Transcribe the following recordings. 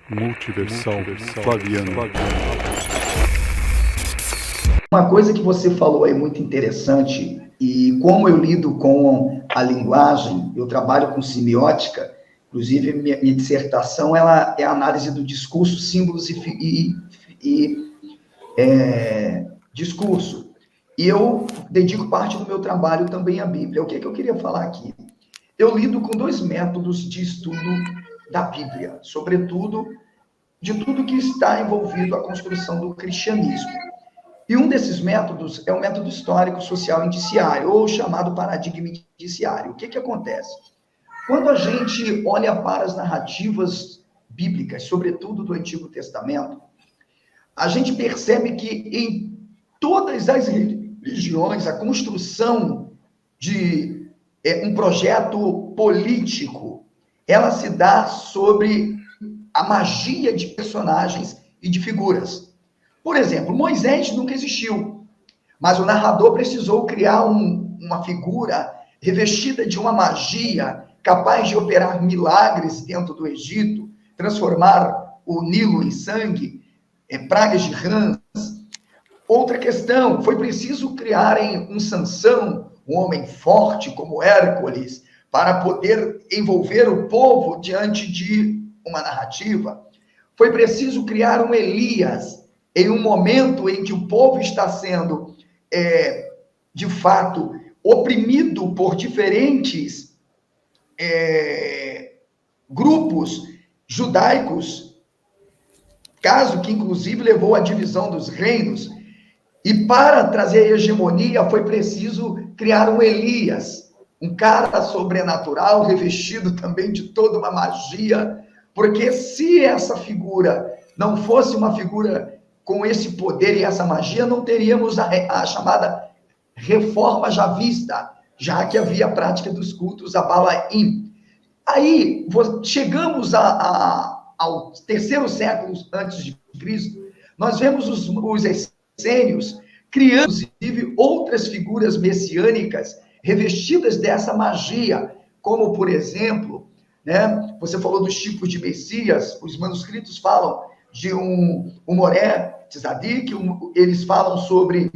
Multiversal Flaviano. Uma coisa que você falou aí muito interessante, e como eu lido com a linguagem, eu trabalho com semiótica, inclusive minha dissertação ela é a análise do discurso, símbolos e discurso. E eu dedico parte do meu trabalho também à Bíblia. O que eu queria falar aqui? Eu lido com dois métodos de estudo da Bíblia, sobretudo de tudo que está envolvido a construção do cristianismo. E um desses métodos é o método histórico social indiciário, ou chamado paradigma indiciário. O que acontece? Quando a gente olha para as narrativas bíblicas, sobretudo do Antigo Testamento, a gente percebe que em todas as religiões, a construção de um projeto político, ela se dá sobre a magia de personagens e de figuras. Por exemplo, Moisés nunca existiu, mas o narrador precisou criar uma figura revestida de uma magia capaz de operar milagres dentro do Egito, transformar o Nilo em sangue, pragas de rãs. Outra questão, foi preciso criarem um Sansão, um homem forte como Hércules, para poder envolver o povo diante de uma narrativa. Foi preciso criar um Elias, em um momento em que o povo está sendo, de fato, oprimido por diferentes grupos judaicos, caso que, inclusive, levou à divisão dos reinos. E para trazer a hegemonia, foi preciso criar um Elias, um cara sobrenatural, revestido também de toda uma magia, porque se essa figura não fosse uma figura com esse poder e essa magia, não teríamos a chamada reforma javista, já que havia a prática dos cultos a Balaim. Aí, chegamos ao terceiro século antes de Cristo, nós vemos os essênios criando, inclusive, outras figuras messiânicas revestidas dessa magia, como, por exemplo, você falou dos tipos de Messias, os manuscritos falam de um Moré Tzadik, eles falam sobre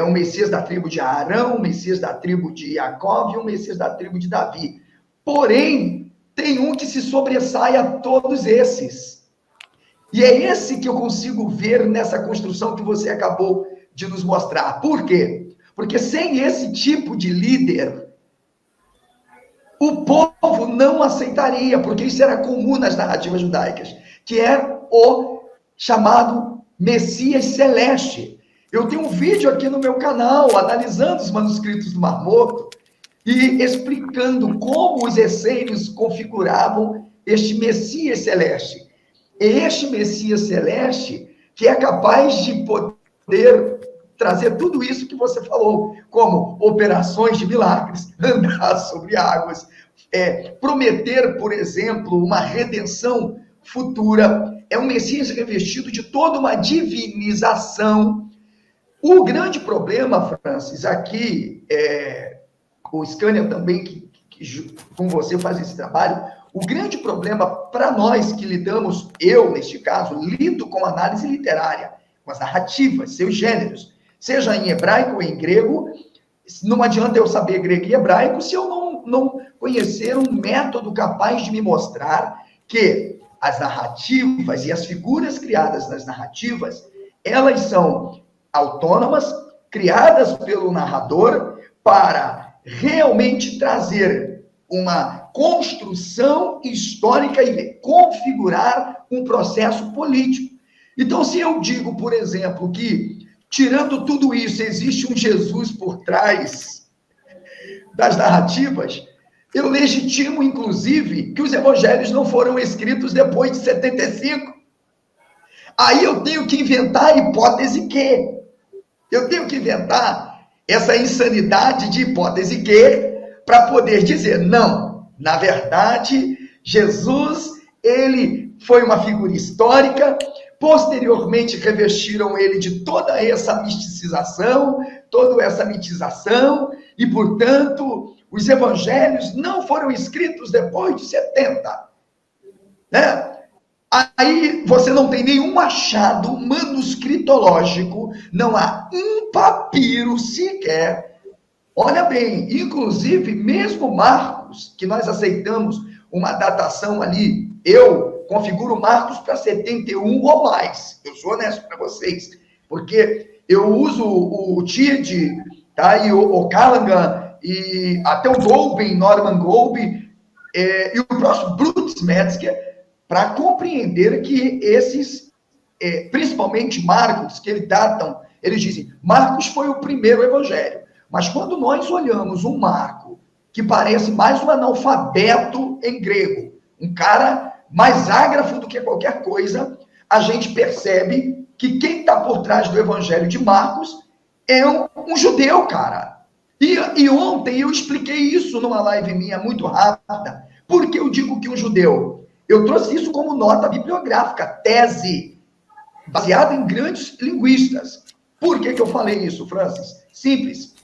um Messias da tribo de Arão, um Messias da tribo de Jacó e um Messias da tribo de Davi. Porém, tem um que se sobressai a todos esses. E é esse que eu consigo ver nessa construção que você acabou de nos mostrar. Por quê? Porque sem esse tipo de líder, o povo não aceitaria, porque isso era comum nas narrativas judaicas, que é o chamado Messias Celeste. Eu tenho um vídeo aqui no meu canal, analisando os manuscritos do Mar Morto, e explicando como os essênios configuravam este Messias Celeste. Este Messias Celeste que é capaz de poder trazer tudo isso que você falou, como operações de milagres, andar sobre águas, prometer, por exemplo, uma redenção futura. É um Messias revestido de toda uma divinização. O grande problema, Francis, aqui, o Scania também, que com você faz esse trabalho, o grande problema para nós que lidamos, eu, neste caso, lido com análise literária, com as narrativas, seus gêneros, seja em hebraico ou em grego, não adianta eu saber grego e hebraico se eu não conhecer um método capaz de me mostrar que as narrativas e as figuras criadas nas narrativas, elas são autônomas, criadas pelo narrador para realmente trazer uma construção histórica e configurar um processo político. Então, se eu digo, por exemplo, que, tirando tudo isso, existe um Jesus por trás das narrativas, eu legitimo, inclusive, que os evangelhos não foram escritos depois de 75. Aí eu tenho que inventar a hipótese que. Eu tenho que inventar essa insanidade de hipótese que, para poder dizer, não, na verdade, Jesus, ele foi uma figura histórica, posteriormente revestiram ele de toda essa misticização, toda essa mitização, e, portanto, os evangelhos não foram escritos depois de 70, né? Aí você não tem nenhum achado manuscritológico, não há um papiro sequer. Olha bem, inclusive, mesmo Marcos, que nós aceitamos uma datação ali, eu configuro Marcos para 71 ou mais. Eu sou honesto para vocês, porque eu uso o Tilde, tá? E o Callaghan, e até o Golbe, Norman Golbe, e o próximo Brutus Metzger, para compreender que esses, principalmente Marcos, que eles dizem, Marcos foi o primeiro evangelho. Mas quando nós olhamos um Marco, que parece mais um analfabeto em grego, um cara mais ágrafo do que qualquer coisa, a gente percebe que quem está por trás do evangelho de Marcos é um judeu, cara. E ontem eu expliquei isso numa live minha muito rápida. Por que eu digo que um judeu? Eu trouxe isso como nota bibliográfica, tese, baseada em grandes linguistas. Por que eu falei isso, Francis? Simples.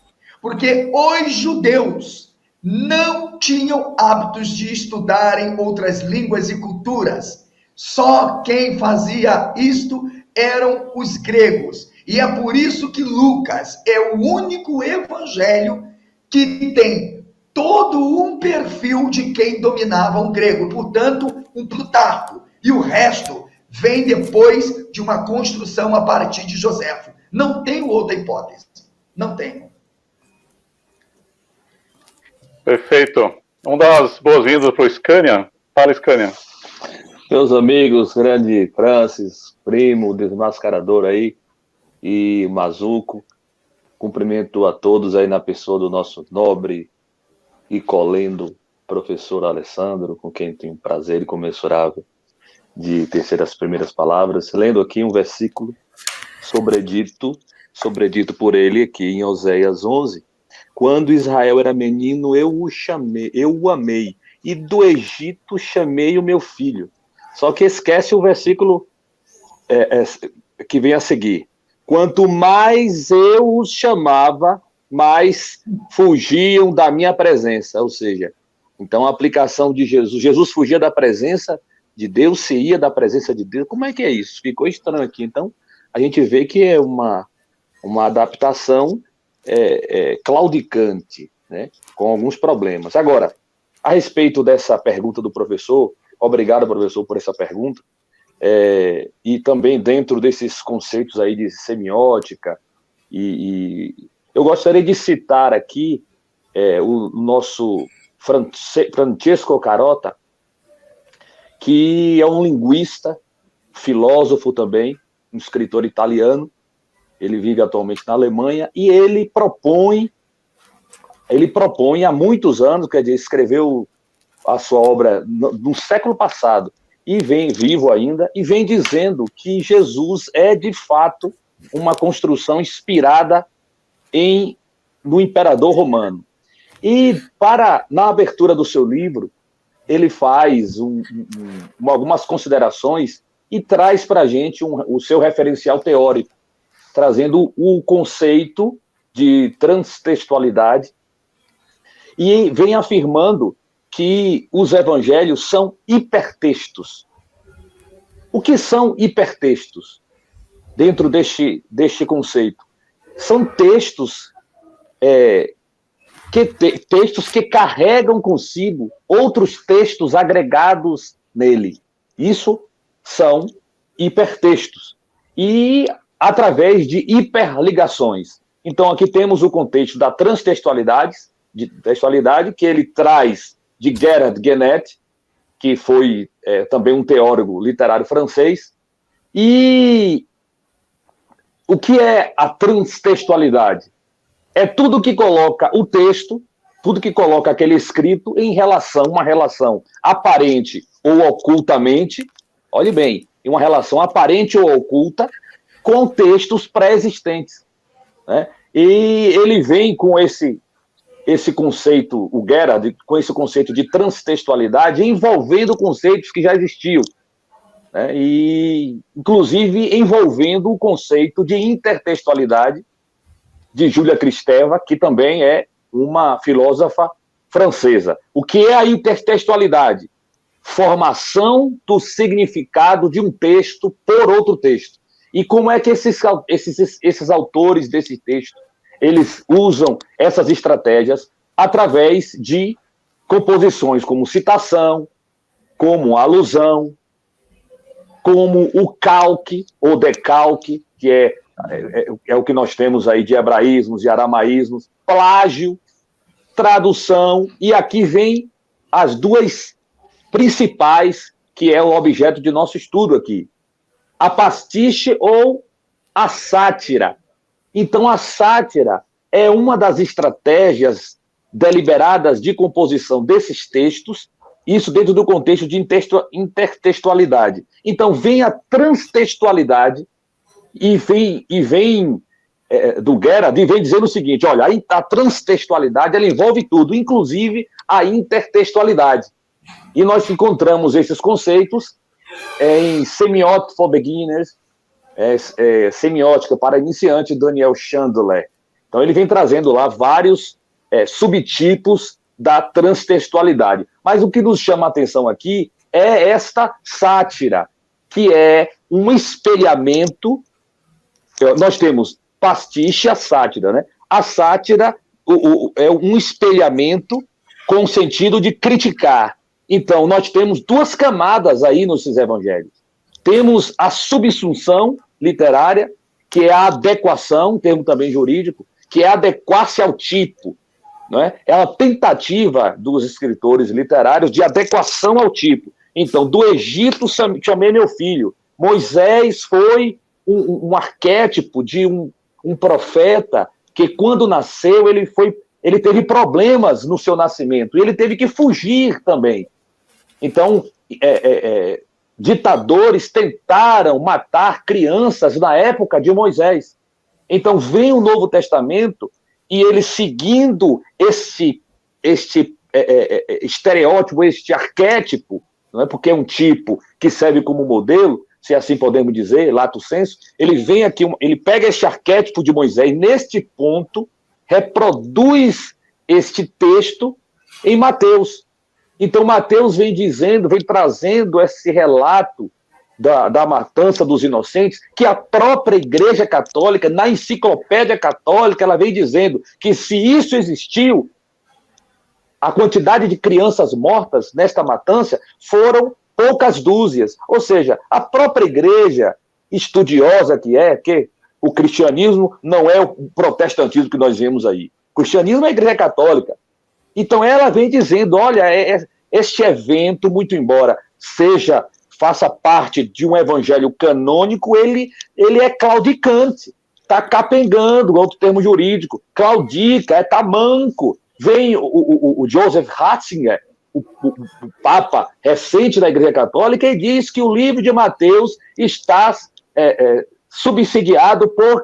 Porque os judeus não tinham hábitos de estudarem outras línguas e culturas. Só quem fazia isto eram os gregos. E é por isso que Lucas é o único evangelho que tem todo um perfil de quem dominava o grego. Portanto, um Plutarco. E o resto vem depois de uma construção a partir de Joséfo. Não tenho outra hipótese. Não tenho. Perfeito. Vamos dar as boas-vindas para o Scania. Fala, Scania. Meus amigos, grande Francis, primo, desmascarador aí, e Mazuco, cumprimento a todos aí na pessoa do nosso nobre e colendo professor Alessandro, com quem tenho prazer incomensurável de tecer as primeiras palavras, lendo aqui um versículo sobredito por ele aqui em Oséias 11, quando Israel era menino, eu o amei, e do Egito chamei o meu filho. Só que esquece o versículo que vem a seguir. Quanto mais eu os chamava, mais fugiam da minha presença. Ou seja, então a aplicação de Jesus fugia da presença de Deus, se ia da presença de Deus. Como é que é isso? Ficou estranho aqui. Então, a gente vê que é uma adaptação claudicante, né, com alguns problemas. Agora, a respeito dessa pergunta do professor, obrigado, professor, por essa pergunta, e também dentro desses conceitos aí de semiótica, e eu gostaria de citar aqui o nosso Francesco Carota, que é um linguista, filósofo também, um escritor italiano. Ele vive atualmente na Alemanha, e ele propõe há muitos anos, quer dizer, escreveu a sua obra no século passado, e vem vivo ainda, e vem dizendo que Jesus é, de fato, uma construção inspirada no imperador romano. E, na abertura do seu livro, ele faz algumas considerações e traz para a gente o seu referencial teórico, trazendo o conceito de transtextualidade, e vem afirmando que os evangelhos são hipertextos. O que são hipertextos? Dentro deste conceito, são textos que carregam consigo outros textos agregados nele. Isso são hipertextos. E através de hiperligações. Então, aqui temos o contexto da transtextualidade, que ele traz de Gerard Genette, que foi também um teórico literário francês. E o que é a transtextualidade? É tudo que coloca o texto, tudo que coloca aquele escrito em uma relação aparente ou ocultamente, olhe bem, em uma relação aparente ou oculta, com textos pré-existentes, né? E ele vem com esse conceito, o Gerard, com esse conceito de transtextualidade, envolvendo conceitos que já existiam, né? E, inclusive, envolvendo o conceito de intertextualidade de Júlia Kristeva, que também é uma filósofa francesa. O que é a intertextualidade? formação do significado de um texto por outro texto. E como é que esses autores desse texto, eles usam essas estratégias através de composições como citação, como alusão, como o calque ou decalque, que é o que nós temos aí de hebraísmos e aramaísmos, plágio, tradução, e aqui vem as duas principais, que é o objeto de nosso estudo aqui. A pastiche ou a sátira. Então, a sátira é uma das estratégias deliberadas de composição desses textos, isso dentro do contexto de intertextualidade. Então, vem a transtextualidade e vem do Gerhard, vem dizendo o seguinte, olha, a transtextualidade ela envolve tudo, inclusive a intertextualidade. E nós encontramos esses conceitos em Semiótica for Beginners, Semiótica para Iniciantes, Daniel Chandler. Então, ele vem trazendo lá vários subtipos da transtextualidade. Mas o que nos chama a atenção aqui é esta sátira, que é um espelhamento. Nós temos pastiche, a sátira, né? A sátira é um espelhamento com o sentido de criticar. Então, nós temos duas camadas aí nos evangelhos. Temos a subsunção literária, que é a adequação, termo também jurídico, que é adequar-se ao tipo. Não é? É a tentativa dos escritores literários de adequação ao tipo. Então, do Egito chamei meu filho. Moisés foi um arquétipo de um profeta que, quando nasceu, ele teve problemas no seu nascimento, e ele teve que fugir também. Então, ditadores tentaram matar crianças na época de Moisés. Então, vem o Novo Testamento, e ele, seguindo este estereótipo, este arquétipo, não é? Porque é um tipo que serve como modelo, se assim podemos dizer, lato sensu, ele vem aqui, ele pega este arquétipo de Moisés, neste ponto, reproduz este texto em Mateus. Então, Mateus vem trazendo esse relato da matança dos inocentes, que a própria Igreja Católica, na Enciclopédia Católica, ela vem dizendo que, se isso existiu, a quantidade de crianças mortas nesta matança foram poucas dúzias. Ou seja, a própria Igreja estudiosa que o cristianismo não é o protestantismo que nós vemos aí. O cristianismo é a Igreja Católica. Então, ela vem dizendo, olha, este evento, muito embora faça parte de um evangelho canônico, ele é claudicante, está capengando, outro termo jurídico, claudica, está manco. Vem o Joseph Ratzinger, o Papa recente da Igreja Católica, e diz que o livro de Mateus está subsidiado por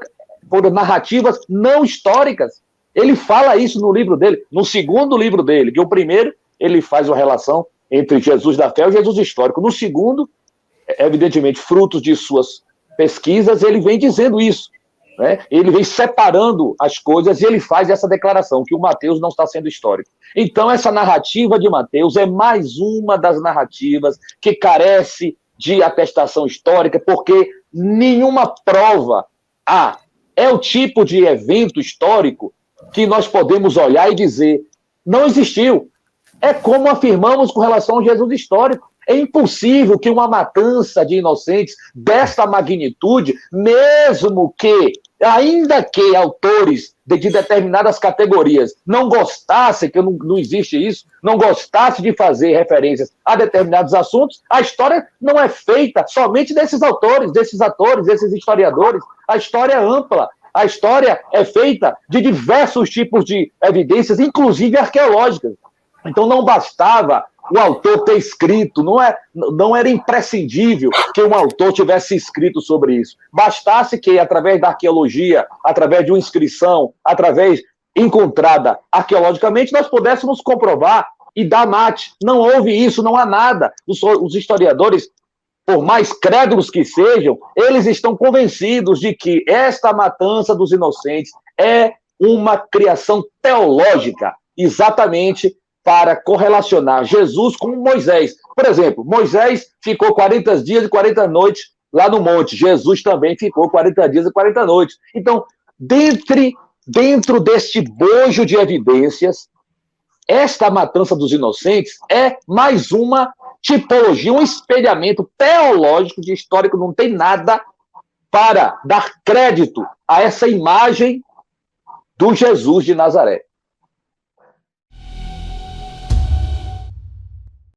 narrativas não históricas. Ele fala isso no livro dele, no segundo livro dele, que o primeiro ele faz uma relação entre Jesus da fé e o Jesus histórico. No segundo, evidentemente, frutos de suas pesquisas, ele vem dizendo isso. Né? Ele vem separando as coisas e ele faz essa declaração, que o Mateus não está sendo histórico. Então, essa narrativa de Mateus é mais uma das narrativas que carece de atestação histórica, porque nenhuma prova é o tipo de evento histórico que nós podemos olhar e dizer, não existiu. É como afirmamos com relação ao Jesus histórico. É impossível que uma matança de inocentes desta magnitude, mesmo que, ainda que autores de determinadas categorias não gostassem, que não existe isso, não gostassem de fazer referências a determinados assuntos, a história não é feita somente desses autores, desses atores, desses historiadores. A história é ampla. A história é feita de diversos tipos de evidências, inclusive arqueológicas. Então, não bastava o autor ter escrito, não era imprescindível que um autor tivesse escrito sobre isso. Bastasse que, através da arqueologia, através de uma inscrição, encontrada arqueologicamente, nós pudéssemos comprovar e dar mate. Não houve isso, não há nada. Os historiadores, por mais crédulos que sejam, eles estão convencidos de que esta matança dos inocentes é uma criação teológica, exatamente para correlacionar Jesus com Moisés. Por exemplo, Moisés ficou 40 dias e 40 noites lá no monte. Jesus também ficou 40 dias e 40 noites. Então, dentro deste bojo de evidências, esta matança dos inocentes é mais uma tipologia, um espelhamento teológico de histórico, não tem nada para dar crédito a essa imagem do Jesus de Nazaré.